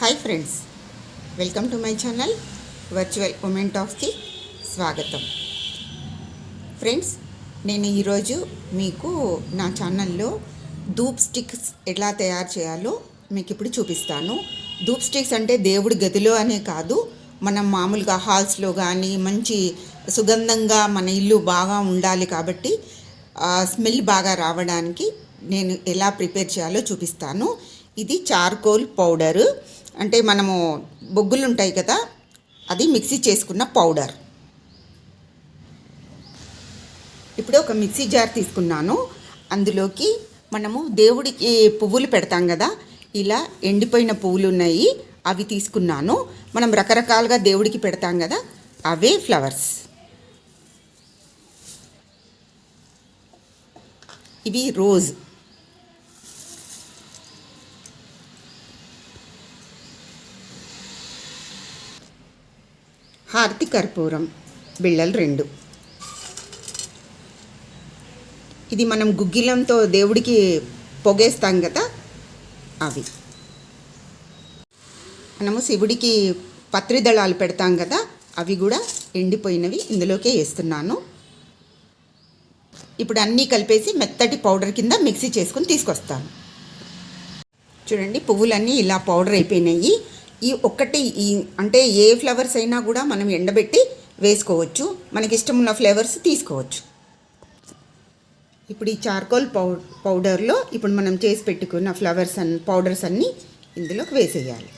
Hi friends, welcome to my channel virtual women టాక్స్కి స్వాగతం. Friends, నేను ఈరోజు మీకు నా ఛానల్లో ధూప్ స్టిక్స్ ఎలా తయారు చేయాలో మీకు ఇప్పుడు చూపిస్తాను. ధూప్ స్టిక్స్ అంటే దేవుడి గదిలో అనే కాదు, మనం మామూలుగా హాల్స్లో కానీ మంచి సుగంధంగా మన ఇల్లు బాగా ఉండాలి కాబట్టి స్మెల్ బాగా రావడానికి నేను ఎలా ప్రిపేర్ చేయాలో చూపిస్తాను. ఇది చార్కోల్ పౌడరు, అంటే మనము బొగ్గులు ఉంటాయి కదా, అది మిక్సీ చేసుకున్న పౌడర్. ఇప్పుడు ఒక మిక్సీ జార్ తీసుకున్నాను. అందులోకి మనము దేవుడికి పువ్వులు పెడతాం కదా, ఇలా ఎండిపోయిన పువ్వులు ఉన్నాయి, అవి తీసుకున్నాను. మనం రకరకాలుగా దేవుడికి పెడతాం కదా, అవే ఫ్లవర్స్. ఇవి రోజ్. హారతి కర్పూరం బిళ్ళలు 2. ఇది మనం గుగ్గిలంతో దేవుడికి పొగేస్తాం కదా, అవి. మనము శివుడికి పత్రి దళాలు పెడతాం కదా, అవి కూడా ఎండిపోయినవి ఇందులోకే వేస్తున్నాను. ఇప్పుడు అన్నీ కలిపేసి మెత్తటి పౌడర్ కింద మిక్సీ చేసుకుని తీసుకొస్తాను. చూడండి, పువ్వులన్నీ ఇలా పౌడర్ అయిపోయినాయి. అంటే ఏ ఫ్లవర్స్ అయినా కూడా మనం ఎండబెట్టి వేసుకోవచ్చు, మనకి ఇష్టం ఉన్న ఫ్లేవర్స్ తీసుకోవచ్చు. ఇప్పుడు ఈ చార్కోల్ పౌడర్లో ఇప్పుడు మనం చేసి పెట్టుకున్న ఫ్లవర్స్ పౌడర్స్ అన్నీ ఇందులోకి వేసేయాలి.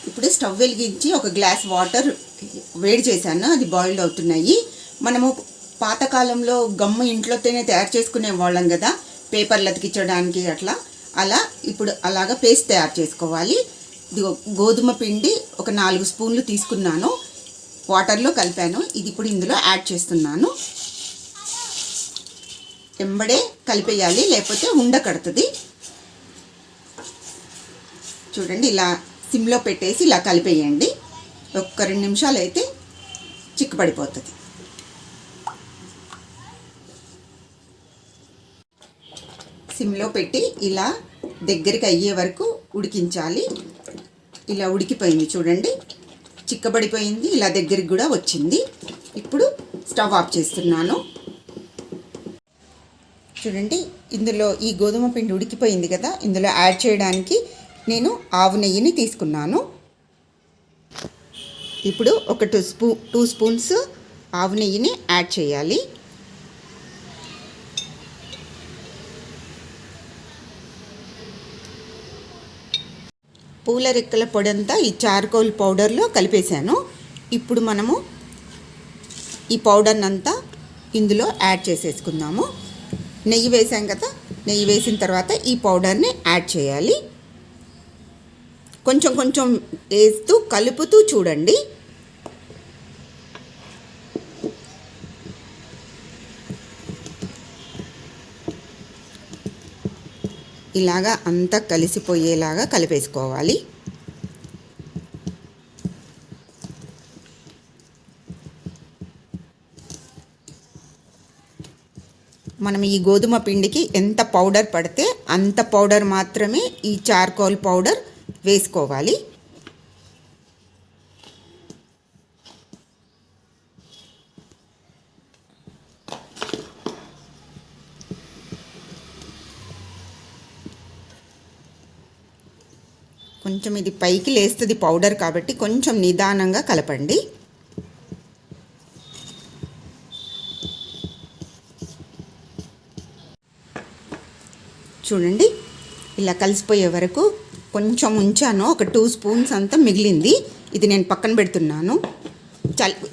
ఇప్పుడు స్టవ్ వెలిగించి ఒక గ్లాస్ వాటర్ వేడి చేశాను, అది బాయిల్డ్ అవుతున్నాయి. మనము పాతకాలంలో గమ్ము ఇంట్లోనే తయారు చేసుకునే వాళ్ళం కదా, పేపర్లు అతికించడానికి అలా ఇప్పుడు అలాగా పేస్ట్ తయారు చేసుకోవాలి. ఇది గోధుమ పిండి ఒక 4 స్పూన్లు తీసుకున్నాను, వాటర్లో కలిపాను. ఇది ఇప్పుడు ఇందులో యాడ్ చేస్తున్నాను. ఎంబడే కలిపేయాలి, లేకపోతే ఉండకడుతుంది. చూడండి, ఇలా సిమ్లో పెట్టేసి ఇలా కలిపేయండి. ఒక్క 2 నిమిషాలు అయితే చిక్కుపడిపోతుంది. సిమ్లో పెట్టి ఇలా దగ్గరికి అయ్యే వరకు ఉడికించాలి. ఇలా ఉడికిపోయింది చూడండి, చిక్కబడిపోయింది, ఇలా దగ్గరికి కూడా వచ్చింది. ఇప్పుడు స్టవ్ ఆఫ్ చేస్తున్నాను. చూడండి, ఇందులో ఈ గోధుమ పిండి ఉడికిపోయింది కదా, ఇందులో యాడ్ చేయడానికి నేను ఆవు నెయ్యిని తీసుకున్నాను. ఇప్పుడు ఒక 2 స్పూన్స్ ఆవు నెయ్యిని యాడ్ చేయాలి. పూల రెక్కల పొడంతా ఈ చార్కోల్ పౌడర్లో కలిపేశాను. ఇప్పుడు మనము ఈ పౌడర్ని అంతా ఇందులో యాడ్ చేసేసుకుందాము. నెయ్యి వేసాం కదా, నెయ్యి వేసిన తర్వాత ఈ పౌడర్ని యాడ్ చేయాలి. కొంచెం కొంచెం వేస్తూ కలుపుతూ చూడండి. ఇలాగా అంతా కలిసిపోయేలాగా కలిపేసుకోవాలి. మనం ఈ గోధుమ పిండికి ఎంత పౌడర్ పడితే అంత పౌడర్ మాత్రమే ఈ చార్కోల్ పౌడర్ వేసుకోవాలి. కొంచెం ఇది పైకి లేస్తుంది పౌడర్ కాబట్టి కొంచెం నిదానంగా కలపండి. చూడండి, ఇలా కలిసిపోయే వరకు కొంచెం ఉంచాను. ఒక 2 స్పూన్స్ అంతా మిగిలింది, ఇది నేను పక్కన పెడుతున్నాను.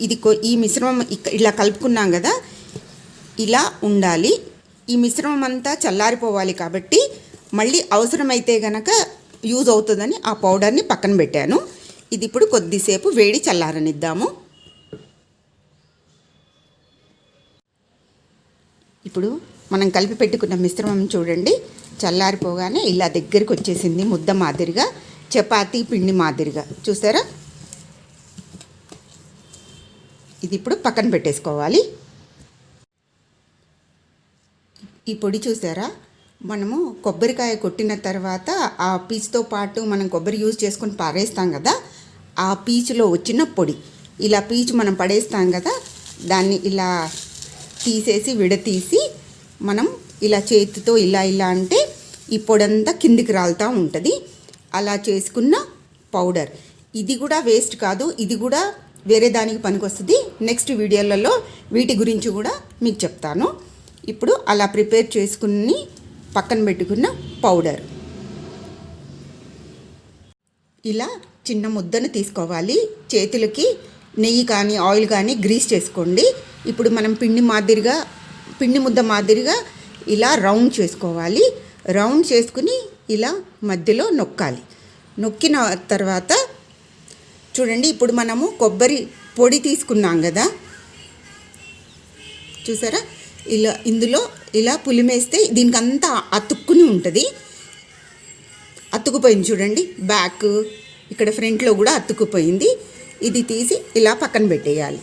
ఇది ఈ మిశ్రమం ఇలా కలుపుకున్నాం కదా, ఇలా ఉండాలి. ఈ మిశ్రమం అంతా చల్లారిపోవాలి కాబట్టి మళ్ళీ అవసరమైతే గనక యూజ్ అవుతుందని ఆ పౌడర్ని పక్కన పెట్టాను. ఇది ఇప్పుడు కొద్దిసేపు వేడి చల్లారనిద్దాము. ఇప్పుడు మనం కలిపి పెట్టుకున్న మిశ్రమం చూడండి, చల్లారిపోగానే ఇలా దగ్గరికి వచ్చేసింది, ముద్ద మాదిరిగా, చపాతీ పిండి మాదిరిగా. చూసారా? ఇది ఇప్పుడు పక్కన పెట్టేసుకోవాలి. ఈ పొడి చూసారా, మనము కొబ్బరికాయ కొట్టిన తర్వాత ఆ పీచుతో పాటు మనం కొబ్బరి యూజ్ చేసుకొని పారేస్తాం కదా, ఆ పీచులో వచ్చిన పొడి ఇలా పీచు మనం పడేస్తాం కదా, దాన్ని ఇలా తీసేసి విడతీసి మనం ఇలా చేతితో ఇలా ఇలా అంటే ఈ పొడంతా కిందికి రాలుతూ ఉంటుంది. అలా చేసుకున్న పౌడర్ ఇది కూడా వేస్ట్ కాదు, ఇది కూడా వేరే దానికి పనికొస్తుంది. నెక్స్ట్ వీడియోలలో వీటి గురించి కూడా మీకు చెప్తాను. ఇప్పుడు అలా ప్రిపేర్ చేసుకుని పక్కన పెట్టుకున్న పౌడర్ ఇలా చిన్న ముద్దను తీసుకోవాలి. చేతులకి నెయ్యి కానీ ఆయిల్ కానీ గ్రీస్ చేసుకోండి. ఇప్పుడు మనం పిండి ముద్ద మాదిరిగా ఇలా రౌండ్ చేసుకోవాలి. రౌండ్ చేసుకుని ఇలా మధ్యలో నొక్కాలి. నొక్కిన తర్వాత చూడండి, ఇప్పుడు మనము కొబ్బరి పొడి తీసుకున్నాం కదా, చూసారా, ఇలా ఇందులో ఇలా పులిమేస్తే దీనికి అంతా అతుక్కుని ఉంటుంది. అతుక్కుపోయింది చూడండి, బ్యాక్ ఇక్కడ ఫ్రంట్లో కూడా అతుక్కుపోయింది. ఇది తీసి ఇలా పక్కన పెట్టేయాలి.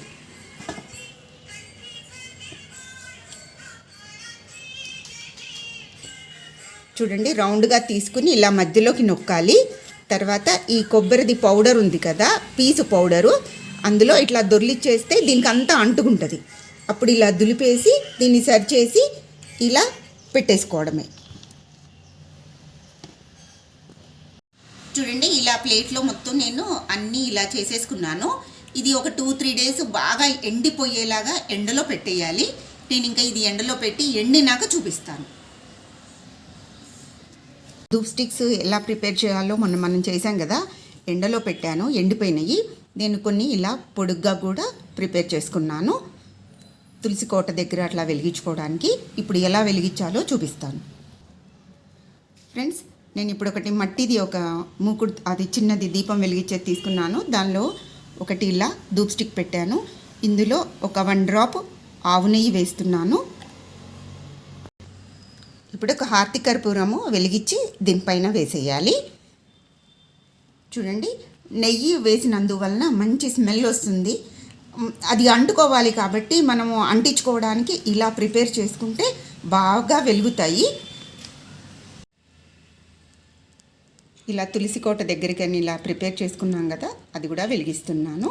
చూడండి, రౌండ్గా తీసుకుని ఇలా మధ్యలోకి నొక్కాలి. తర్వాత ఈ కొబ్బరిది పౌడర్ ఉంది కదా, పీసు పౌడరు, అందులో ఇట్లా దొర్లిచ్చేస్తే దీనికి అంతా అంటుకుంటుంది. అప్పుడు ఇలా దులిపేసి దీన్ని సరి చేసి ఇలా పెట్టేసుకోవడమే. చూడండి, ఇలా ప్లేట్లో మొత్తం నేను అన్నీ ఇలా చేసేసుకున్నాను. ఇది ఒక 2-3 డేస్ బాగా ఎండిపోయేలాగా ఎండలో పెట్టేయాలి. నేను ఇంకా ఇది ఎండలో పెట్టి ఎండినాక చూపిస్తాను. ధూప్ స్టిక్స్ ఎలా ప్రిపేర్ చేయాలో మనం చేసాం కదా, ఎండలో పెట్టాను, ఎండిపోయినాయి. నేను కొన్ని ఇలా పొడుగ్గా కూడా ప్రిపేర్ చేసుకున్నాను, తులసి కోట దగ్గర అట్లా వెలిగించుకోవడానికి. ఇప్పుడు ఎలా వెలిగించాలో చూపిస్తాను. ఫ్రెండ్స్, నేను ఇప్పుడు ఒకటి మట్టిది ఒక మూకుడు, అది చిన్నది దీపం వెలిగించేది తీసుకున్నాను. దానిలో ఒకటి ఇలా ధూప్ స్టిక్ పెట్టాను. ఇందులో ఒక 1 డ్రాప్ ఆవు నెయ్యి వేస్తున్నాను. ఇప్పుడు ఒక హారతి కర్పూరము వెలిగించి దీనిపైన వేసేయాలి. చూడండి, నెయ్యి వేసినందువలన మంచి స్మెల్ వస్తుంది. అది అంటుకోవాలి కాబట్టి మనము అంటించుకోవడానికి ఇలా ప్రిపేర్ చేసుకుంటే బాగా వెలుగుతాయి. ఇలా తులసి కోట దగ్గరికి అని ఇలా ప్రిపేర్ చేసుకున్నాం కదా, అది కూడా వెలిగిస్తున్నాను.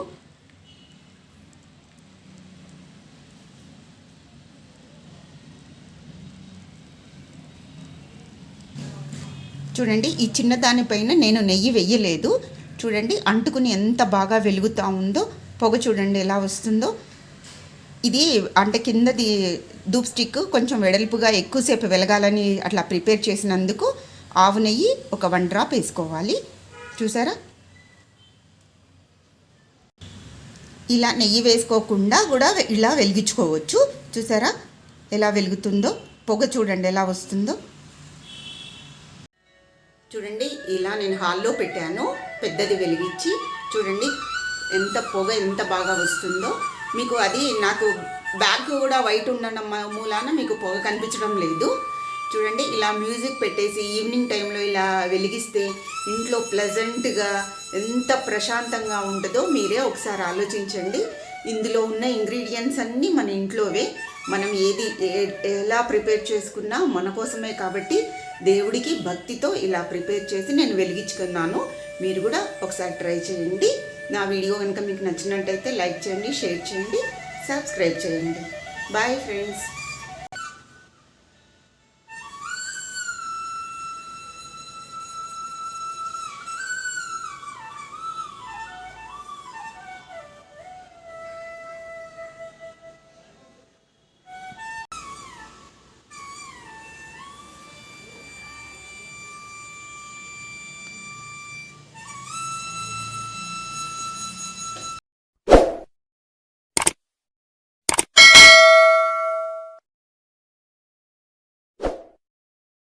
చూడండి, ఈ చిన్న దానిపైన నేను నెయ్యి వెయ్యలేదు. చూడండి, అంటుకుని ఎంత బాగా వెలుగుతూ ఉందో, పొగ చూడండి ఎలా వస్తుందో. ఇది అంటే కిందది ధూప్ స్టిక్ కొంచెం వెడల్పుగా ఎక్కువసేపు వెలగాలని అట్లా ప్రిపేర్ చేసినందుకు ఆవు నెయ్యి ఒక 1 డ్రాప్ వేసుకోవాలి. చూసారా, ఇలా నెయ్యి వేసుకోకుండా కూడా ఇలా వెలిగించుకోవచ్చు. చూసారా ఎలా వెలుగుతుందో, పొగ చూడండి ఎలా వస్తుందో. చూడండి, ఇలా నేను హాల్లో పెట్టాను, పెద్దది వెలిగించి. చూడండి ఎంత పొగ ఎంత బాగా వస్తుందో. మీకు అది నాకు బ్యాక్ కూడా వైట్ ఉండడం మూలాన మీకు పొగ కనిపించడం లేదు. చూడండి, ఇలా మ్యూజిక్ పెట్టేసి ఈవినింగ్ టైంలో ఇలా వెలిగిస్తే ఇంట్లో ప్లెజెంట్గా ఎంత ప్రశాంతంగా ఉంటుందో మీరే ఒకసారి ఆలోచించండి. ఇందులో ఉన్న ఇంగ్రీడియంట్స్ అన్నీ మన ఇంట్లోవే. మనం ఎలా ప్రిపేర్ చేసుకున్నా మన కోసమే కాబట్టి దేవుడికి భక్తితో ఇలా ప్రిపేర్ చేసి నేను వెలిగించుకున్నాను. మీరు కూడా ఒకసారి ట్రై చేయండి. నా వీడియో కనుక మీకు నచ్చినట్టయితే లైక్ చేయండి, షేర్ చేయండి, సబ్స్క్రైబ్ చేయండి. Bye friends.